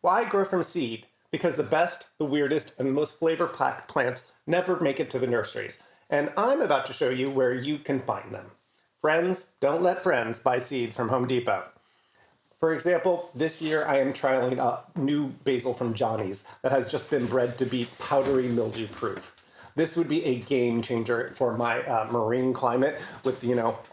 Why grow from seed? Because the best, the weirdest, and the most flavor-packed plants never make it to the nurseries. And I'm about to show you where you can find them. Friends, don't let friends buy seeds from Home Depot. For example, this year I am trialing a new basil from Johnny's that has just been bred to be powdery mildew proof. This would be a game changer for my marine climate with,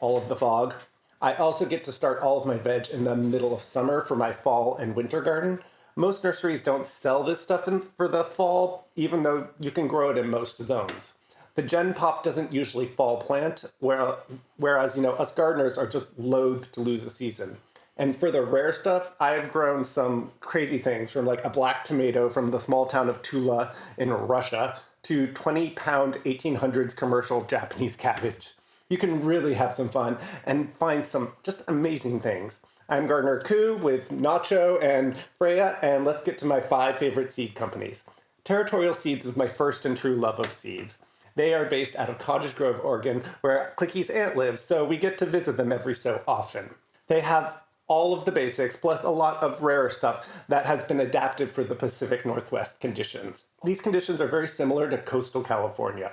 all of the fog. I also get to start all of my veg in the middle of summer for my fall and winter garden. Most nurseries don't sell this stuff for the fall, even though you can grow it in most zones. The Gen Pop doesn't usually fall plant, whereas, us gardeners are just loath to lose a season. And for the rare stuff, I've grown some crazy things from like a black tomato from the small town of Tula in Russia to 20-pound 1800s commercial Japanese cabbage. You can really have some fun and find some just amazing things. I'm Gardener Koo with Nachito and Freya, and let's get to my 5 favorite seed companies. Territorial Seeds is my first and true love of seeds. They are based out of Cottage Grove, Oregon, where Clicky's aunt lives, so we get to visit them every so often. They have all of the basics, plus a lot of rarer stuff that has been adapted for the Pacific Northwest conditions. These conditions are very similar to coastal California.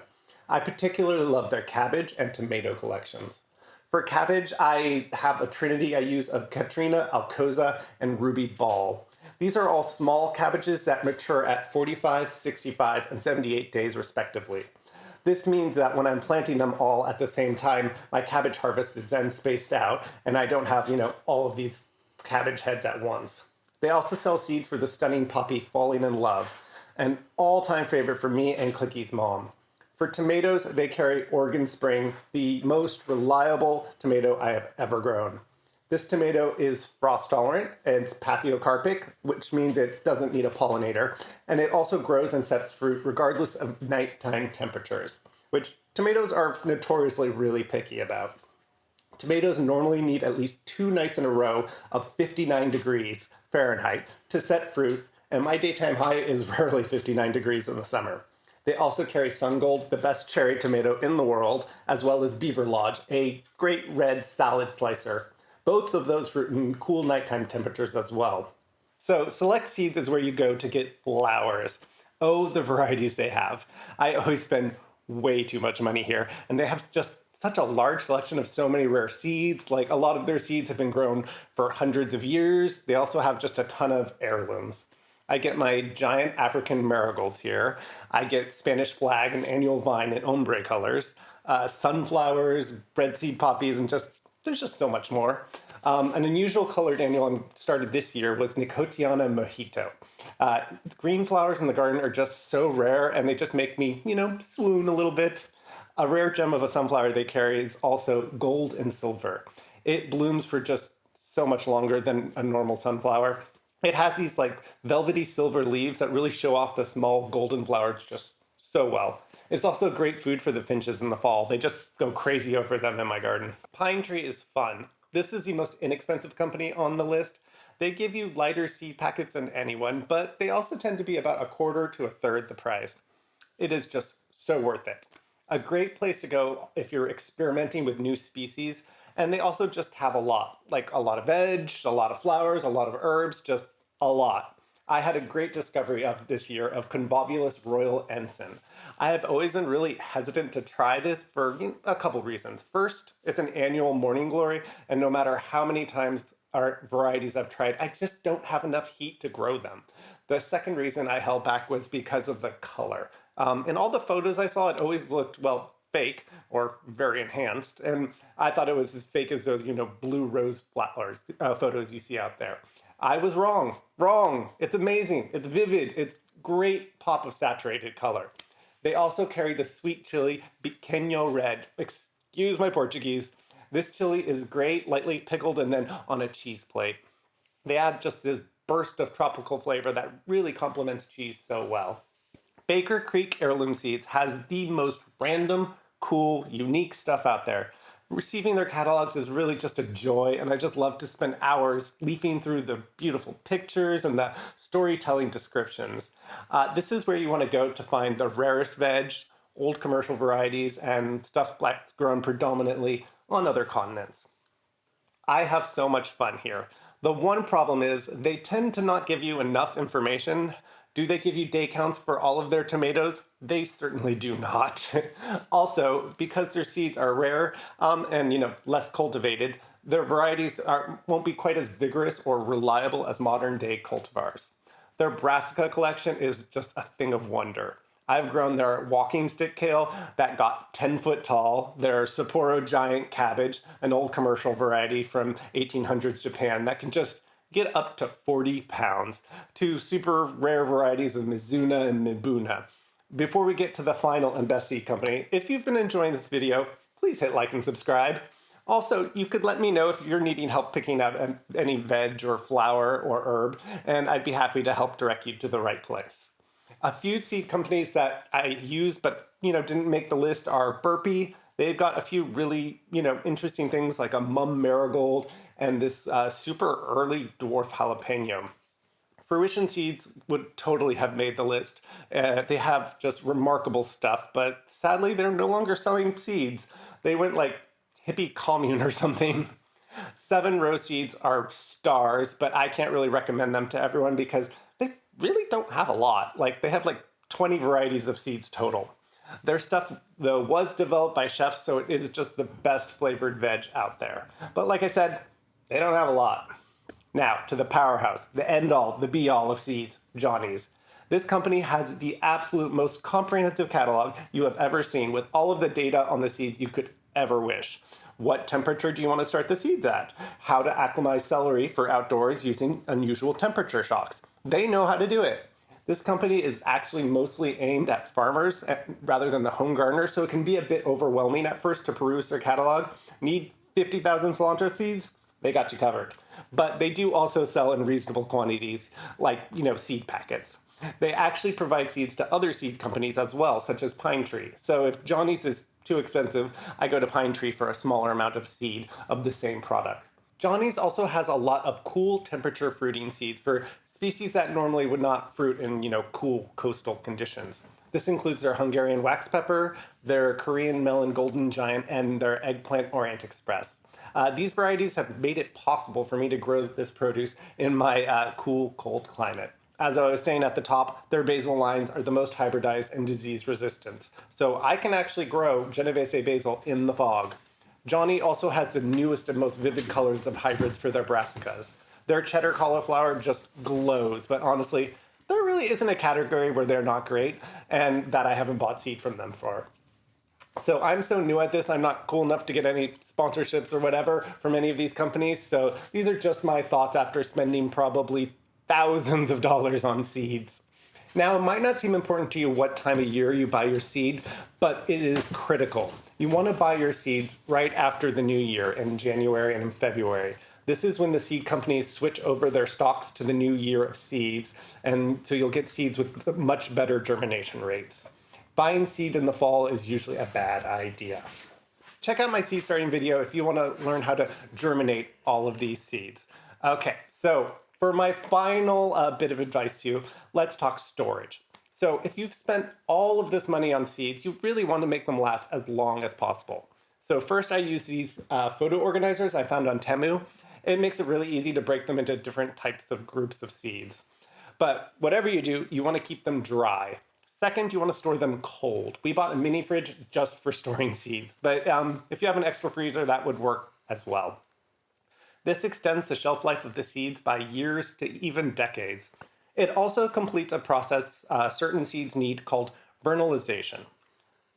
I particularly love their cabbage and tomato collections. For cabbage, I have a trinity I use of Katrina, Alcoza, and Ruby Ball. These are all small cabbages that mature at 45, 65, and 78 days respectively. This means that when I'm planting them all at the same time, my cabbage harvest is then spaced out, and I don't have, all of these cabbage heads at once. They also sell seeds for the stunning poppy Falling in Love, an all-time favorite for me and Clicky's mom. For tomatoes, they carry Oregon Spring, the most reliable tomato I have ever grown. This tomato is frost tolerant, it's pathiocarpic, which means it doesn't need a pollinator, and it also grows and sets fruit regardless of nighttime temperatures, which tomatoes are notoriously really picky about. Tomatoes normally need at least 2 nights in a row of 59 degrees Fahrenheit to set fruit, and my daytime high is rarely 59 degrees in the summer. They also carry Sun Gold, the best cherry tomato in the world, as well as Beaver Lodge, a great red salad slicer. Both of those fruit in cool nighttime temperatures as well. So Select Seeds is where you go to get flowers. Oh, the varieties they have. I always spend way too much money here, and they have just such a large selection of so many rare seeds. Like a lot of their seeds have been grown for hundreds of years. They also have just a ton of heirlooms. I get my giant African marigolds here. I get Spanish flag and annual vine in ombre colors, sunflowers, breadseed poppies, and there's just so much more. An unusual colored annual I started this year was Nicotiana mojito. Green flowers in the garden are just so rare, and they just make me, swoon a little bit. A rare gem of a sunflower they carry is also gold and silver. It blooms for just so much longer than a normal sunflower. It has these velvety silver leaves that really show off the small golden flowers just so well. It's also great food for the finches in the fall. They just go crazy over them in my garden. Pine Tree is fun. This is the most inexpensive company on the list. They give you lighter seed packets than anyone, but they also tend to be about 1/4 to 1/3 the price. It is just so worth it. A great place to go if you're experimenting with new species. And they also just have a lot of veg, a lot of flowers, a lot of herbs, just a lot. I had a great discovery of this year of Convolvulus Royal Ensign. I have always been really hesitant to try this for a couple reasons. First, it's an annual morning glory, and no matter how many times our varieties I've tried, I just don't have enough heat to grow them. The second reason I held back was because of the color. In all the photos I saw, it always looked, fake or very enhanced, and I thought it was as fake as those blue rose flowers photos you see out there. I was wrong. It's amazing, it's vivid, it's great pop of saturated color. They also carry the sweet chili Pequeño Red. Excuse my Portuguese. This chili is great, lightly pickled and then on a cheese plate. They add just this burst of tropical flavor that really complements cheese so well. Baker Creek Heirloom Seeds has the most random, cool, unique stuff out there. Receiving their catalogs is really just a joy, and I just love to spend hours leafing through the beautiful pictures and the storytelling descriptions. This is where you want to go to find the rarest veg, old commercial varieties, and stuff that's grown predominantly on other continents. I have so much fun here. The one problem is they tend to not give you enough information. Do they give you day counts for all of their tomatoes? They certainly do not. Also, because their seeds are rare and less cultivated, their varieties won't be quite as vigorous or reliable as modern day cultivars. Their brassica collection is just a thing of wonder. I've grown their walking stick kale that got 10 foot tall, their Sapporo giant cabbage, an old commercial variety from 1800s Japan that can just get up to 40 pounds, to super rare varieties of Mizuna and Mibuna. Before we get to the final and best seed company, if you've been enjoying this video, please hit like and subscribe. Also, you could let me know if you're needing help picking out any veg or flower or herb, and I'd be happy to help direct you to the right place. A few seed companies that I use but didn't make the list are Burpee. They've got a few really interesting things like a mum marigold and this super early dwarf jalapeno. Fruition Seeds would totally have made the list. They have just remarkable stuff, but sadly they're no longer selling seeds. They went like hippie commune or something. 7 Row Seeds are stars, but I can't really recommend them to everyone because they really don't have a lot. Like they have like 20 varieties of seeds total. Their stuff, though, was developed by chefs, so it is just the best flavored veg out there. But like I said, they don't have a lot. Now, to the powerhouse, the end-all, the be-all of seeds, Johnny's. This company has the absolute most comprehensive catalog you have ever seen, with all of the data on the seeds you could ever wish. What temperature do you want to start the seeds at? How to acclimatize celery for outdoors using unusual temperature shocks. They know how to do it. This company is actually mostly aimed at farmers rather than the home gardener, so it can be a bit overwhelming at first to peruse their catalog. Need 50,000 cilantro seeds? They got you covered. But they do also sell in reasonable quantities, like, seed packets. They actually provide seeds to other seed companies as well, such as Pine Tree. So if Johnny's is too expensive, I go to Pine Tree for a smaller amount of seed of the same product. Johnny's also has a lot of cool temperature fruiting seeds for species that normally would not fruit in, cool coastal conditions. This includes their Hungarian wax pepper, their Korean melon golden giant, and their eggplant Orient Express. These varieties have made it possible for me to grow this produce in my cool, cold climate. As I was saying at the top, their basil lines are the most hybridized and disease resistant. So I can actually grow Genovese basil in the fog. Johnny also has the newest and most vivid colors of hybrids for their brassicas. Their cheddar cauliflower just glows, but honestly, there really isn't a category where they're not great and that I haven't bought seed from them for. So I'm so new at this, I'm not cool enough to get any sponsorships or whatever from any of these companies. So these are just my thoughts after spending probably thousands of dollars on seeds. Now, it might not seem important to you what time of year you buy your seed, but it is critical. You want to buy your seeds right after the new year in January and in February. This is when the seed companies switch over their stocks to the new year of seeds, and so you'll get seeds with much better germination rates. Buying seed in the fall is usually a bad idea. Check out my seed starting video if you want to learn how to germinate all of these seeds. Okay, so for my final bit of advice to you, let's talk storage. So if you've spent all of this money on seeds, you really want to make them last as long as possible. So first I use these photo organizers I found on Temu. It makes it really easy to break them into different types of groups of seeds. But whatever you do, you want to keep them dry. Second, you want to store them cold. We bought a mini fridge just for storing seeds, but if you have an extra freezer, that would work as well. This extends the shelf life of the seeds by years to even decades. It also completes a process certain seeds need called vernalization.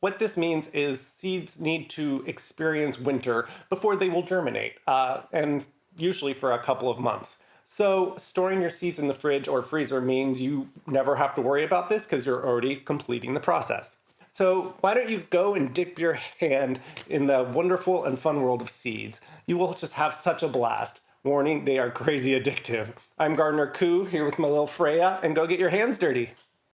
What this means is seeds need to experience winter before they will germinate, and usually for a couple of months. So storing your seeds in the fridge or freezer means you never have to worry about this because you're already completing the process. So why don't you go and dip your hand in the wonderful and fun world of seeds? You will just have such a blast. Warning, they are crazy addictive. I'm Gardener Koo here with my little Freya, and go get your hands dirty.